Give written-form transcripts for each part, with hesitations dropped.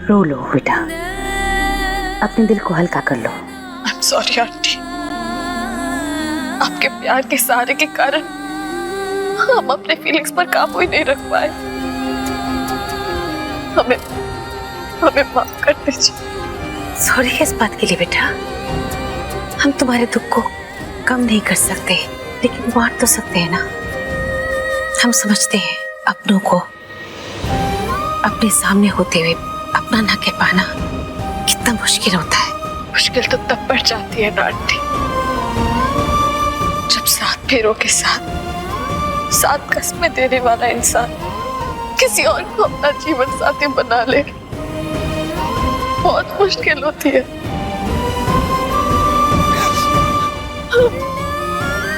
रो लो बेटा, अपने दिल को हल्का कर लो। I'm sorry आंटी, आपके प्यार के सहारे के कारण हम अपने फीलिंग्स पर काबू ही नहीं रख पाए। हमें माफ कर दीजिए। सॉरी किस बात के लिए बेटा? हम तुम्हारे दुख को कम नहीं कर सकते, लेकिन बांट तो सकते हैं ना। हम समझते हैं अपनों को अपने सामने होते हुए अपना ना कह पाना कितना मुश्किल होता है। मुश्किल तो तब बढ़ जाती है ना आंटी, जब 7 फेरों के साथ 7 कस्में देने वाला इंसान किसी और को अपना जीवन साथी बना ले। बहुत मुश्किल होती है।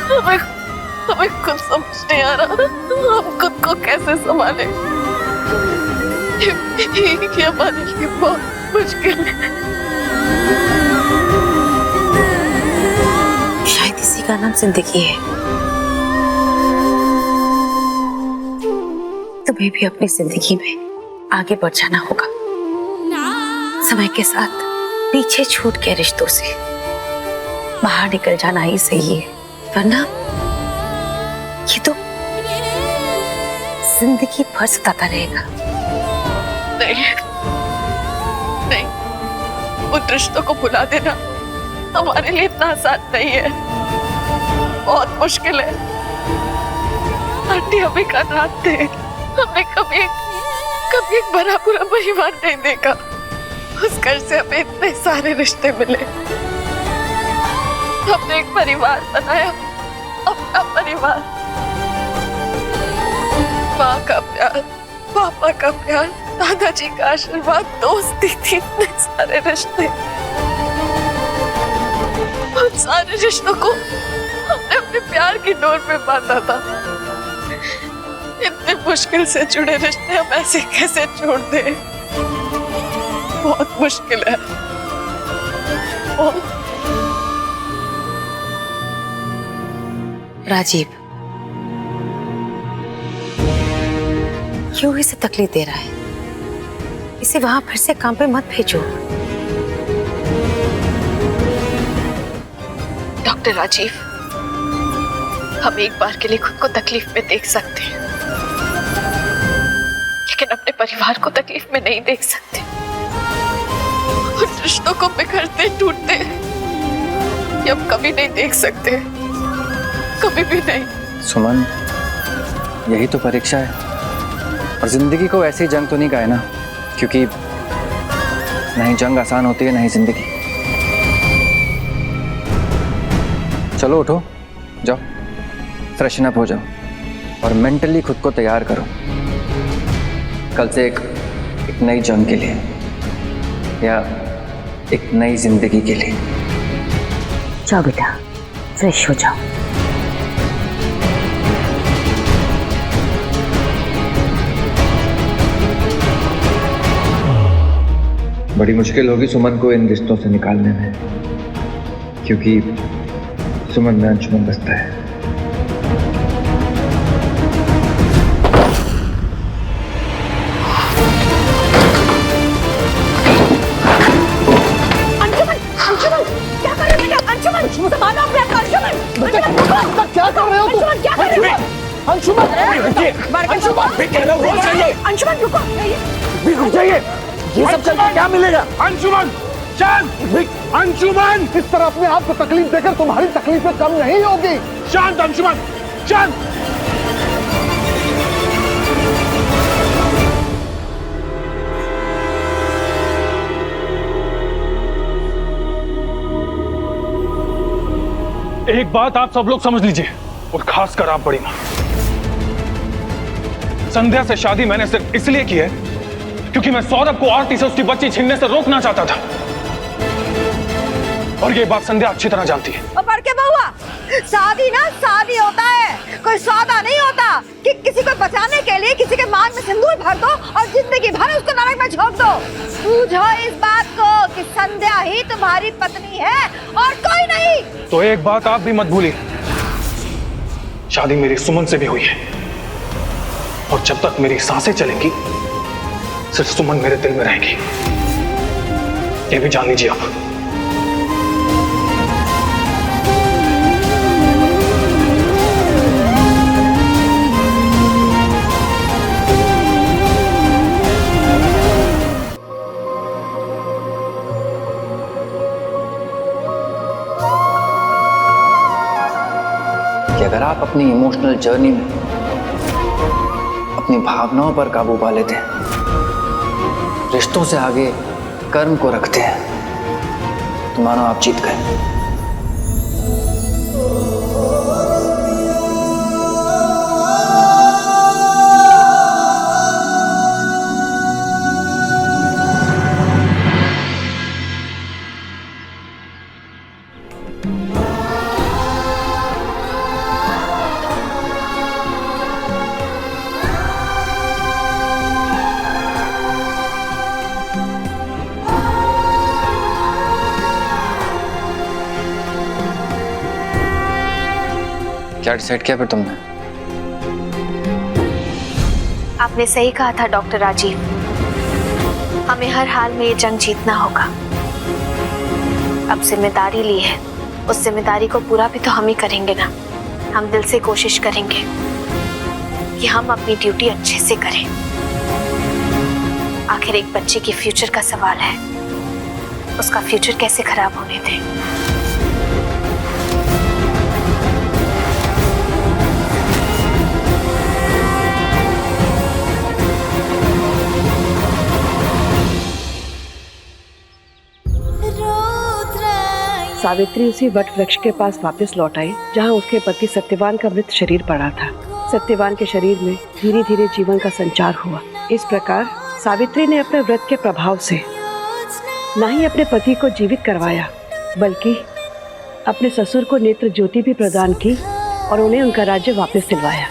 हमें खुद समझ नहीं आ रहा हम खुद को कैसे संभाले। ये हमारे लिए बहुत मुश्किल है। शायद इसी का नाम जिंदगी है। तुम्हें भी अपनी जिंदगी में आगे बढ़ जाना होगा। समय के साथ पीछे छूट के रिश्तों से बाहर निकल जाना ही सही है, वरना ये तो जिंदगी भर सताता रहेगा। नहीं, उन रिश्तों को भुला देना हमारे लिए इतना आसान नहीं है, बहुत मुश्किल है। आंटी हमें का नाथ थे, हमें कभी एक भरा पूरा परिवार नहीं देखा। उस घर से हमें इतने सारे रिश्ते मिले, हमने एक परिवार बनाया, अपना परिवार। माँ का प्यार, पापा का प्यार, दादाजी का आशीर्वाद, दोस्ती थी, इतने सारे रिश्ते। उन सारे रिश्तों को हमने अपने प्यार की डोर पे बांधा था। इतने मुश्किल से जुड़े रिश्ते हम ऐसे कैसे छोड़ दें? बहुत मुश्किल है। राजीव क्यों इसे तकलीफ दे रहा है? इसे वहां फिर से काम पे मत भेजो। डॉक्टर राजीव, हम एक बार के लिए खुद को तकलीफ में देख सकते हैं, लेकिन अपने परिवार को तकलीफ में नहीं देख सकते। उन रिश्तों को बिखरते टूटते ये हम कभी नहीं देख सकते, कभी भी नहीं। सुमन, यही तो परीक्षा है, और जिंदगी को ऐसी जंग तो नहीं कहा है ना, क्योंकि नहीं जंग आसान होती है नहीं जिंदगी। चलो उठो, जाओ फ्रेशन अप हो जाओ और मेंटली खुद को तैयार करो कल से एक नई जंग के लिए या एक नई जिंदगी के लिए। जाओ बेटा, फ्रेश हो जाओ। बड़ी मुश्किल होगी सुमन को इन रिश्तों से निकालने में, क्योंकि सुमन में अंशुमन बसता है। क्या कर रहे हो तुम? अंशुमन, अंशुमन रुको, रुक जाइए। ये सब चलकर क्या मिलेगा? अंशुमन, शांत। अंशुमन, इस तरह अपने आप को तकलीफ देकर तुम्हारी तकलीफें कम नहीं होगी। शांत अंशुमन, शांत। एक बात आप सब लोग समझ लीजिए, और खासकर आप बड़ी मां। संध्या से शादी मैंने सिर्फ इसलिए की है क्योंकि मैं सौरभ को आरती से उसकी बच्ची छीनने से रोकना चाहता था, और ये बात संध्या अच्छी तरह जानती है। और के बहुआ, शादी ना शादी होता है, कोई सौदा नहीं होता कि किसी को बचाने के लिए किसी के मांग में सिंदूर भर दो और जिंदगी भर उसको नरक में झोंक दो। बूझो इस बात को कि संध्या ही तुम्हारी पत्नी है और कोई नहीं। तो एक बात आप भी मत भूलिए, शादी मेरी सुमन से भी हुई है, और जब तक मेरी सांसें चलेंगी सिर्फ सुमन मेरे दिल में रहेगी। ये भी जान लीजिए आप। कि अगर आप अपनी इमोशनल जर्नी में अपनी भावनाओं पर काबू पा लेते हैं, रिश्तों से आगे कर्म को रखते हैं, तो मानो आप जीत गए। क्या डिसाइड किया फिर तुमने? आपने सही कहा था डॉक्टर राजीव, हमें हर हाल में ये जंग जीतना होगा। अब जिम्मेदारी ली है, उस जिम्मेदारी को पूरा भी तो हम ही करेंगे ना। हम दिल से कोशिश करेंगे कि हम अपनी ड्यूटी अच्छे से करें। आखिर एक बच्चे की फ्यूचर का सवाल है, उसका फ्यूचर कैसे खराब होने दें। सावित्री उसी वट वृक्ष के पास वापस लौट आई जहाँ उसके पति सत्यवान का मृत शरीर पड़ा था। सत्यवान के शरीर में धीरे धीरे जीवन का संचार हुआ। इस प्रकार सावित्री ने अपने व्रत के प्रभाव से न ही अपने पति को जीवित करवाया, बल्कि अपने ससुर को नेत्र ज्योति भी प्रदान की और उन्हें उनका राज्य वापस दिलवाया।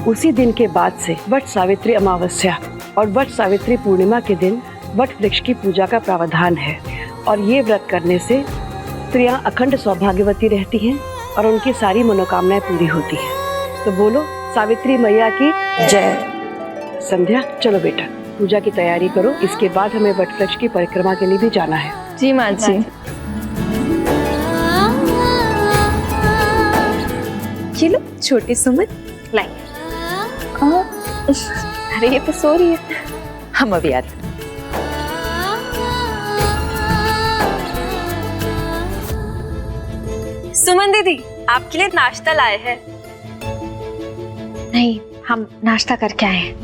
उसी दिन के बाद से वट सावित्री अमावस्या और वट सावित्री पूर्णिमा के दिन वट वृक्ष की पूजा का प्रावधान है और ये व्रत करने से स्त्रियां अखंड सौभाग्यवती रहती हैं और उनकी सारी मनोकामनाएं पूरी होती हैं। तो बोलो सावित्री मैया की जय। संध्या, चलो बेटा पूजा की तैयारी करो, इसके बाद हमें वट वृक्ष की परिक्रमा के लिए भी जाना है। जी माँ जी। ये लो छोटी सुमन लाई। अरे ये तो सो रही है, हम अभी आते। सुमन दीदी आपके लिए नाश्ता लाए हैं। नहीं, हम नाश्ता करके आए हैं।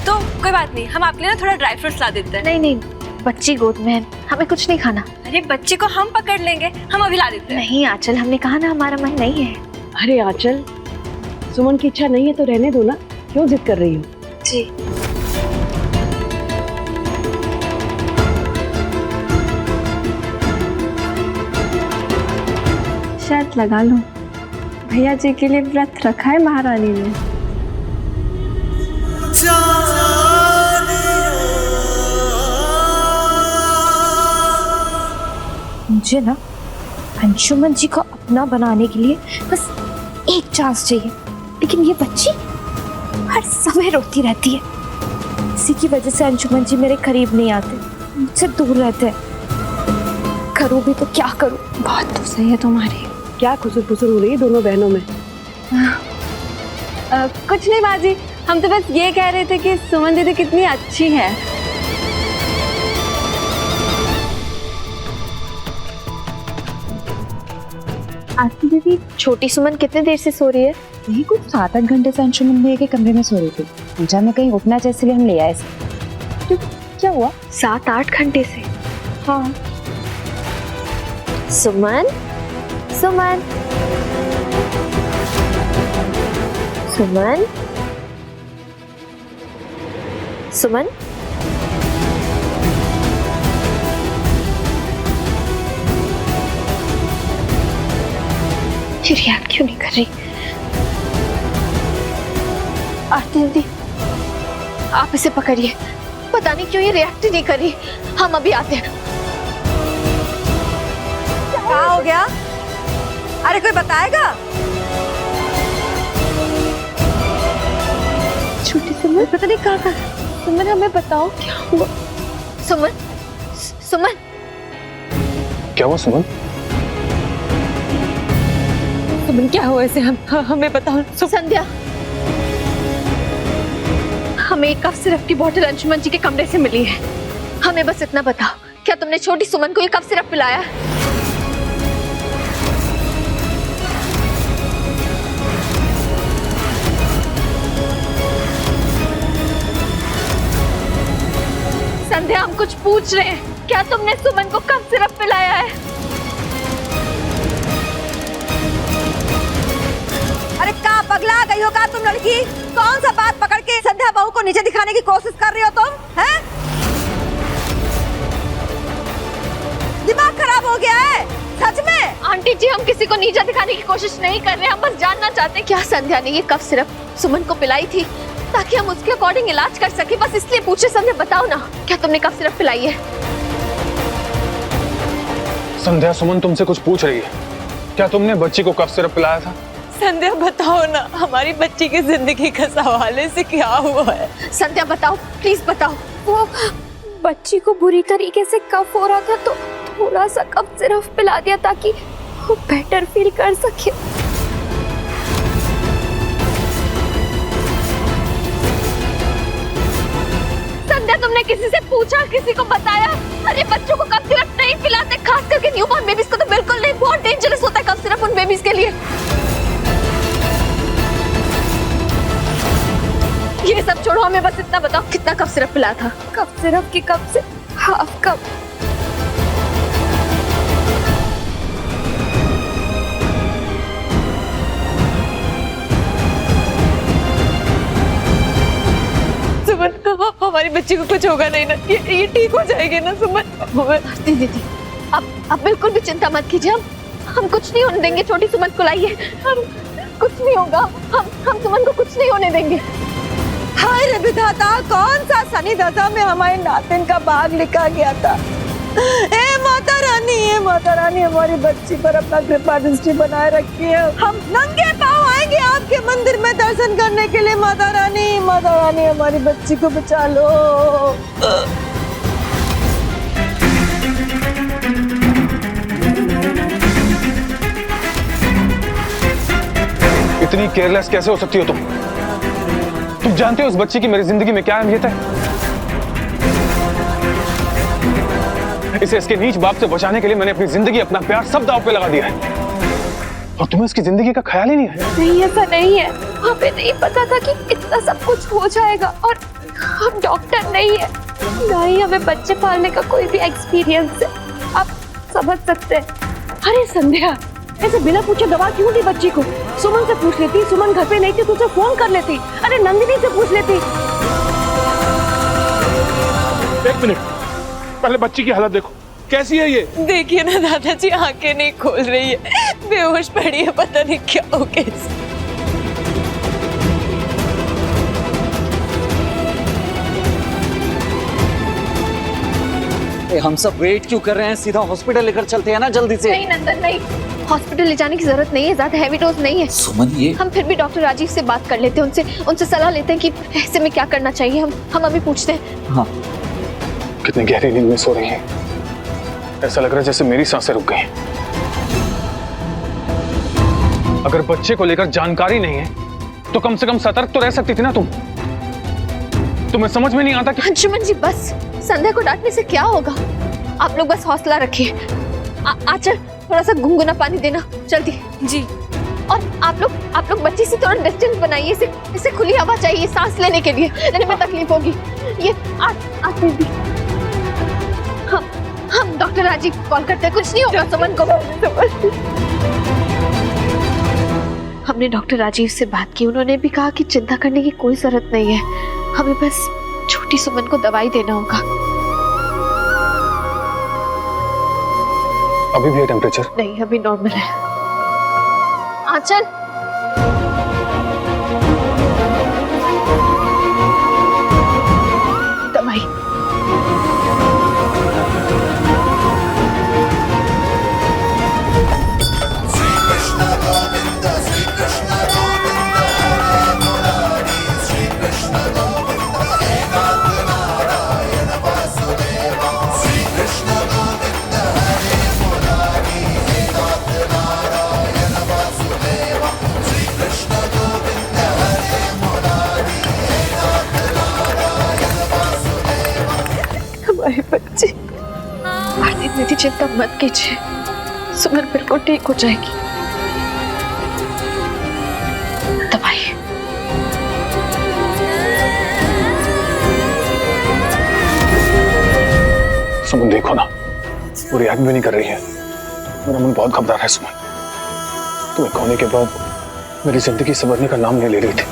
तो कोई बात नहीं, हम आपके लिए ना थोड़ा ड्राई फ्रूट्स ला देते हैं। नहीं नहीं, बच्ची गोद में है, हमें कुछ नहीं खाना। अरे बच्चे को हम पकड़ लेंगे, हम अभी ला देते हैं। नहीं आंचल, हमने कहा ना हमारा मन नहीं है। अरे आंचल, सुमन की इच्छा नहीं है तो रहने दो ना, क्यों जिद कर रही हो? जी शायद लगा लो, भैया जी के लिए व्रत रखा है महारानी ने। मुझे ना अंशुमन जी को अपना बनाने के लिए बस एक चांस चाहिए, लेकिन ये बच्ची हर समय रोती रहती है। इसी की वजह से अंशुमन जी मेरे करीब नहीं आते, मुझसे दूर रहते हैं। करूँ भी तो क्या करूँ? बात तो सही है तुम्हारी। क्या खुसुर फुसुर हो रही है दोनों बहनों में? कुछ नहीं बाजी, हम तो बस ये कह रहे थे कि सुमन दीदी कितनी अच्छी है। आरती दीदी, छोटी सुमन कितने देर से सो रही है? यही कुछ 7-8 घंटे से अंशुमन भैया के कमरे में सो रही थी। पूजा में कहीं उठना चाहिए इसलिए हम ले आए। क्या हुआ? 7-8 घंटे से? हाँ। सुमन, सुमन, सुमन, सुमन, ये रिएक्ट क्यों नहीं कर रही? आरती दीदी, आप इसे पकड़िए, पता नहीं क्यों ये रिएक्ट नहीं कर रही। हम अभी आते हैं। क्या हो गया? अरे कोई बताएगा? छोटी सुमन, पता नहीं कहाँ था। सुमन हमें बताओ क्या हुआ। सुमन, सुमन, क्या हुआ सुमन? सुमन क्या हुआ इसे? हमें बताओ। संध्या, हमें एक कफ सिरप की बोतल अंशुमन जी के कमरे से मिली है। हमें बस इतना बताओ, क्या तुमने छोटी सुमन को ये कफ सिरप पिलाया है? संध्या, हम कुछ पूछ रहे हैं, क्या तुमने सुमन को कफ सिरप पिलाया है? अरे क्या पगला गई हो का तुम लड़की? कौन सा बात पकड़ के संध्या बहू को नीचे दिखाने की कोशिश कर रही हो तुम? हैं? दिमाग खराब हो गया है सच में? आंटी जी, हम किसी को नीचा दिखाने की कोशिश नहीं कर रहे। हम बस जानना चाहते हैं क्या संध्या ने ये कफ सिरप सुमन को पिलाई थी, ताकि हम उसके अकॉर्डिंग इलाज कर सके। बस इसलिए पूछे। संध्या बताओ ना, क्या तुमने कफ सिरप पिलाई है? संध्या, सुमन तुमसे कुछ पूछ रही है। क्या तुमने बच्ची को कफ सिरप पिलाया था? संध्या बताओ ना, हमारी बच्ची की जिंदगी का सवाल है, इसे क्या हुआ है? संध्या बताओ, प्लीज बताओ। वो बच्ची को बुरी तरीके से कफ हो रहा था तो थोड़ा सा कफ सिरप पिला दिया ताकि वो बेटर फील कर सके। संध्या, तुमने किसी से पूछा, किसी को बताया? अरे बच्चों को कफ सिरप नहीं पिलाते, खास करके न्यूबॉर्न बेबीज को तो बिल्कुल नहीं। बहुत डेंजरस होता है कफ सिरप उन बेबीज के लिए। ये सब छोड़ो, हमें बस इतना बताओ, कितना कफ सिरप पिलाया था? कफ सिरप की कप से हाफ कप। सुमन, हमारी बच्ची को कुछ होगा नहीं ना? ये ठीक हो जाएगी ना सुमन? दीदी, अब बिल्कुल भी चिंता मत कीजिए। हम कुछ नहीं होने देंगे। छोटी सुमन को लाइए, हम कुछ नहीं होगा। हम सुमन को कुछ नहीं होने देंगे। हाय रे विधाता, कौन सा शनि दशा में हमारे नातिन का भाग लिखा गया था। ए माता रानी, हमारी बच्ची पर अपना कृपा दृष्टि बनाए रखिए। हम नंगे पांव आएंगे आपके मंदिर में दर्शन करने के लिए। माता रानी, हमारी बच्ची को बचा लो। इतनी केयरलेस कैसे हो सकती हो तुम? तुम जानते हो उस बच्ची की मेरी जिंदगी में क्या अहमियत है? इसे इसके नीच बाप से बचाने के लिए मैंने अपनी जिंदगी, अपना प्यार सब दांव पे लगा दिया है, और तुम्हें इसकी जिंदगी का ख्याल ही नहीं है। नहीं, ऐसा नहीं है। हमें नहीं पता था कि इतना सब कुछ हो जाएगा, और हम डॉक्टर नहीं है, ना ही हमें बच्चे पालने का कोई भी एक्सपीरियंस है। आप समझ सकते हैं। अरे संध्या, ऐसे बिना पूछे दवा क्यों दी बच्ची को? सुमन से पूछ लेती, सुमन घर पे नहीं थी तो उसे फोन कर लेती। अरे नंदिनी से पूछ लेती। एक मिनट, पहले बच्ची की हालत देखो, कैसी है ये? देखिए ना दादाजी, आंखें नहीं खोल रही है, बेहोश पड़ी है, पता नहीं क्या हो गया इसे। हम सब वेट क्यों कर रहे हैं? सीधा हॉस्पिटल लेकर चलते हैं ना जल्दी से। नहीं नंदन, नहीं, हॉस्पिटल ले जाने की जरूरत नहीं है। ज्यादा हैवी डोज नहीं है। सुमन, ये हम फिर भी डॉक्टर राजीव से बात कर लेते हैं, उनसे सलाह लेते हैं कि ऐसे में क्या करना चाहिए। हम अभी पूछते हैं। हाँ, कितनी गहरी नींद में सो रही है। ऐसा लग रहा है जैसे मेरी सांसें रुक गई। अगर बच्चे को लेकर जानकारी नहीं है तो कम से कम सतर्क तो रह सकती थी ना तुम। तुम्हें समझ में नहीं आता कि... अंशुमन जी, बस संध्या को डांटने से क्या होगा? आप लोग बस हौसला रखिए। आचल, थोड़ा सा गुनगुना पानी देना जल्दी। जी। और आप लोग बच्ची से थोड़ा डिस्टेंस बनाइए। इसे खुली हवा चाहिए सांस लेने के लिए, लेने में तकलीफ होगी। ये आज भी हम डॉक्टर राजीव कॉल करते हैं। कुछ नहीं होगा सुमन को। हमने डॉक्टर राजीव से बात की, उन्होंने भी कहा कि चिंता करने की कोई जरूरत नहीं है, हमें बस छोटी सुमन को दवाई देना होगा। अभी भी है टेम्परेचर? नहीं, अभी नॉर्मल है। आंचल, हमारे बच्चे आरती दीदी, चिंता मत कीजिए, सुमन बिल्कुल ठीक हो जाएगी। दवाई सुमन देखो ना, वो रिएक्ट भी नहीं कर रही है। मेरा मन बहुत घबरा रहा है सुमन। तुम्हें खोने के बाद मेरी जिंदगी संवरने का नाम नहीं ले रही थी।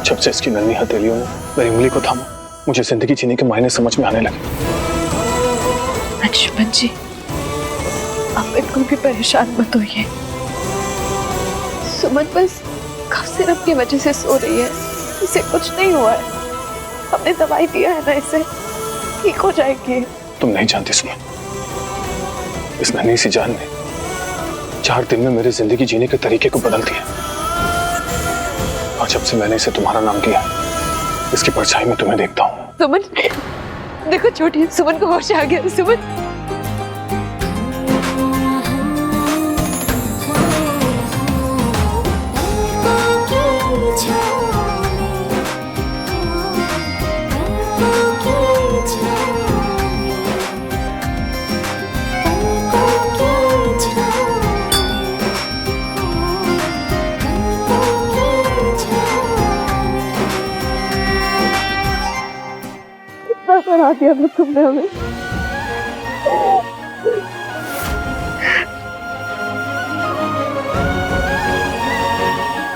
जब से इसकी नन्ही हथेलियों ने मेरी उंगली को थामा, मुझे जिंदगी जीने के मायने समझ में आने लगे। अंशुमन जी, आप बिल्कुल भी परेशान मत होइए। सुमन बस कफ सिरप की वजह से सो रही है, इसे कुछ नहीं हुआ है। हमने दवाई दिया है ना, इसे ठीक हो जाएगी। तुम नहीं जानती सुमन, इस नन्ही सी जान ने 4 दिन में मेरी जिंदगी जीने के तरीके को बदल दिया। और जब से मैंने इसे तुम्हारा नाम दिया, इसकी परछाई में तुम्हें देखता हूँ। सुमन देखो, छोटी सुमन को होश आ गया। सुमन करा दिया था तुमने हमें।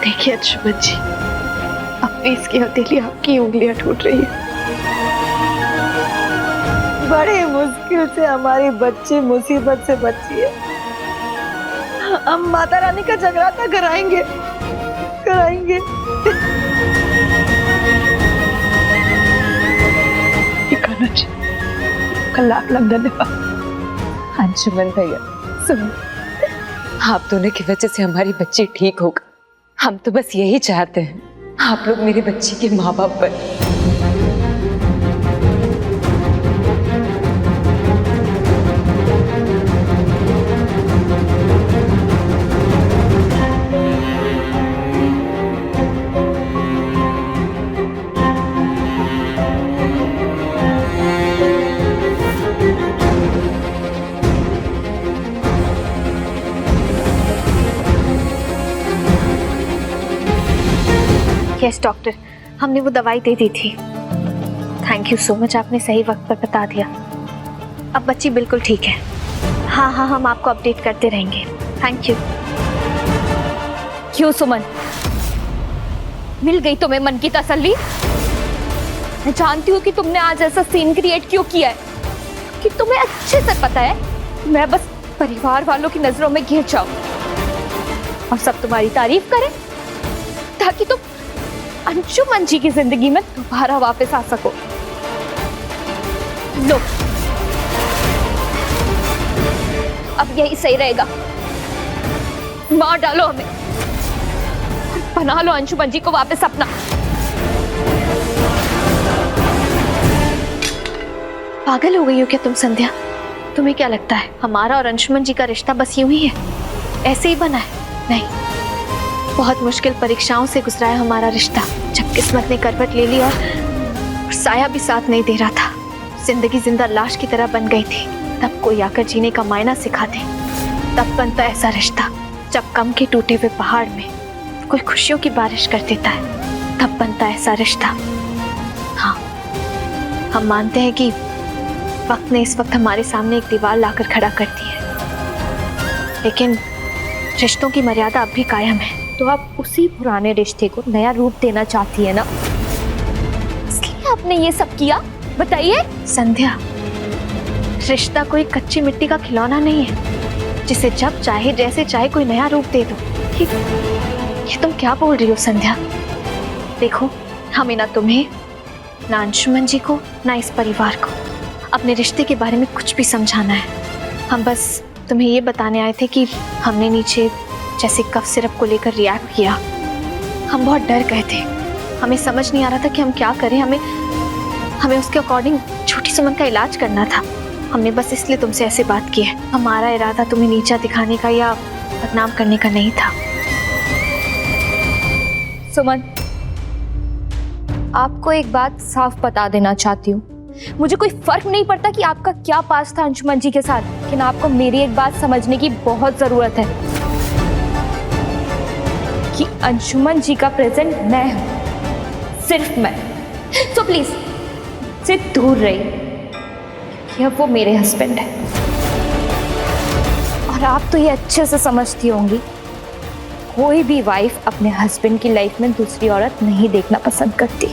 देखिए अंशुमन जी, अब भी इसकी हथेली आपकी उंगलियां टूट रही है। बड़ी मुश्किल से हमारी बच्ची मुसीबत से बची है। हम माता रानी का जगराता कराएंगे कराएंगे। लाख लाख धन्यवाद। अंशुमन भैया, सुनो, आप दोनों की वजह से हमारी बच्ची ठीक होगा। हम तो बस यही चाहते हैं, आप लोग मेरी बच्ची के माँ बाप बने। यस डॉक्टर, हमने वो दवाई दे दी थी। थैंक यू सो मच, आपने सही वक्त पर बता दिया। अब बच्ची बिल्कुल ठीक है। हाँ हाँ, हम आपको अपडेट करते रहेंगे। Thank you. क्यों सुमन, मिल गई तुम्हें मन की तसल्ली? मैं जानती हूँ कि तुमने आज ऐसा सीन क्रिएट क्यों किया है, कि तुम्हें अच्छे से पता है मैं बस परिवार वालों की नजरों में घिर जाऊं और सब तुम्हारी तारीफ करें, ताकि तुम अंशुमन जी की जिंदगी में दोबारा वापस आ सको। लो, अब यही सही रहेगा। मार डालो हमें, बना लो अंशुमन जी को वापस अपना। पागल हो गई हो क्या तुम संध्या? तुम्हें क्या लगता है हमारा और अंशुमन जी का रिश्ता बस यूं ही है, ऐसे ही बना है? नहीं, बहुत मुश्किल परीक्षाओं से गुजरा है हमारा रिश्ता। जब किस्मत ने करवट ले ली और साया भी साथ नहीं दे रहा था, जिंदगी जिंदा लाश की तरह बन गई थी, तब कोई आकर जीने का मायना सिखाते। तब बनता ऐसा रिश्ता जब गम के टूटे हुए पहाड़ में कोई खुशियों की बारिश कर देता है, तब बनता ऐसा रिश्ता। हाँ, हम मानते हैं कि वक्त ने इस वक्त हमारे सामने एक दीवार लाकर खड़ा कर दी है, लेकिन रिश्तों की मर्यादा अब भी कायम है। तो आप उसी पुराने रिश्ते को नया रूप देना चाहती है ना, इसलिए आपने ये सब किया? बताइए। संध्या, रिश्ता कोई कच्ची मिट्टी का खिलौना नहीं है जिसे जब चाहे जैसे चाहे कोई नया रूप दे दो। ये तुम क्या बोल रही हो संध्या? देखो, हमें ना तुम्हें, ना अंशुमन जी को, ना इस परिवार को अपने रिश्ते के बारे में कुछ भी समझाना है। हम बस तुम्हें ये बताने आए थे कि हमने नीचे जैसे कफ सिरप को लेकर रिएक्ट किया। हम बहुत डर गए थे, हमें समझ नहीं आ रहा था कि हम क्या करें। हमें उसके अकॉर्डिंग छोटी सुमन का इलाज करना था। हमने बस इसलिए तुमसे ऐसे बात की है। हमारा इरादा तुम्हें नीचा दिखाने का या बदनाम करने का नहीं था। सुमन, आपको एक बात साफ बता देना चाहती हूँ। मुझे कोई फर्क नहीं पड़ता कि आपका क्या पास था अंशुमन जी के साथ, लेकिन आपको मेरी एक बात समझने की बहुत जरूरत है कि अंशुमन जी का प्रेजेंट मैं हूं, सिर्फ मैं। सो प्लीज से दूर रहिए, कि अब वो मेरे हस्बैंड है। और आप तो ये अच्छे से समझती होंगी, कोई भी वाइफ अपने हस्बैंड की लाइफ में दूसरी औरत नहीं देखना पसंद करती।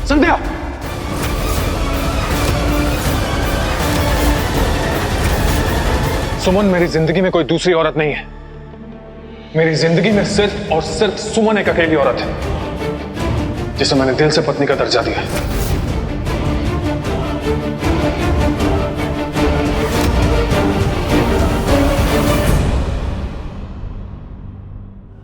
संध्या, सुमन मेरी जिंदगी में कोई दूसरी औरत नहीं है। मेरी जिंदगी में सिर्फ और सिर्फ सुमन एक अकेली औरत है, जिसे मैंने दिल से पत्नी का दर्जा दिया है।